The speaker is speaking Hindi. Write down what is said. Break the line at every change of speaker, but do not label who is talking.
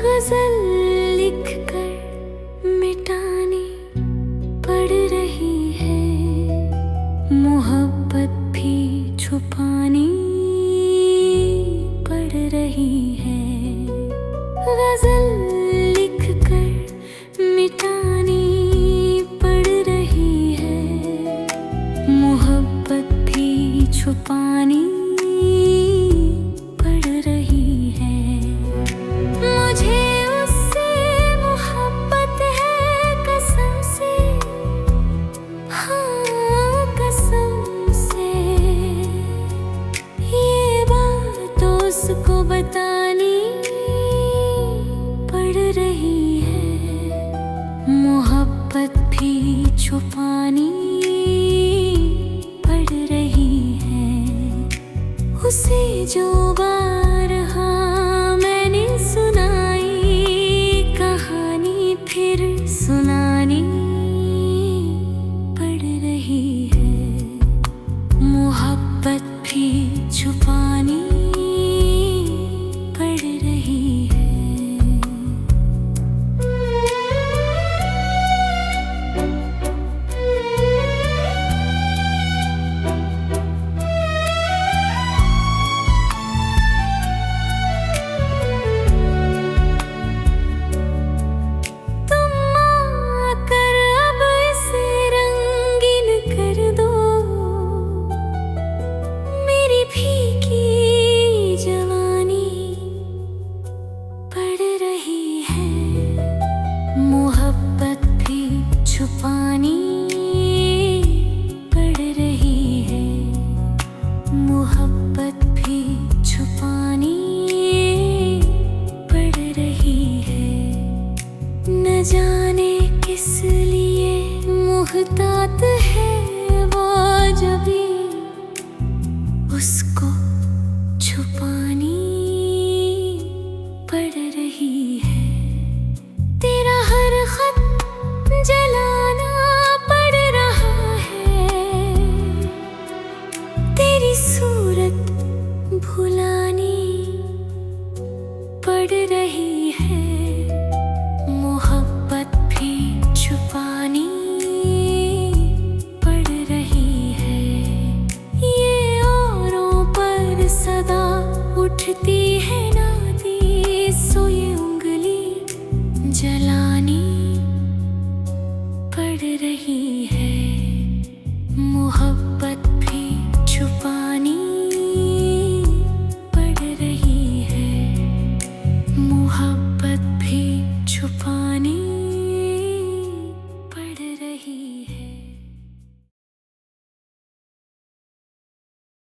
गजल लिख कर मिटानी पड़ रही है, मोहब्बत भी छुपानी पड़ रही है। गजल लिख कर मिटानी पड़ रही है, मोहब्बत भी छुपानी को बतानी पड़ रही है, मोहब्बत भी छुपानी पड़ रही है। उसे जो बार हाँ मैंने सुनाई कहानी फिर सुनानी पड़ रही है, मोहब्बत भी छुपानी मोहब्बत भी छुपानी पड़ रही है, मोहब्बत भी छुपानी पड़ रही है। न जाने किस लिए मुहतात है वो, जब भी उसको छुपानी पड़ रही है। तेरा हर खत जलाना पड़ रहा है, तेरी सूरत भुलानी पड़ रही है, मोहब्बत भी छुपानी पड़ रही है। ये औरों पर सदा उठती है नादी, सो ये उंगली जलानी पड़ रही है, मोहब्बत भी छुपानी पड़ रही है, मोहब्बत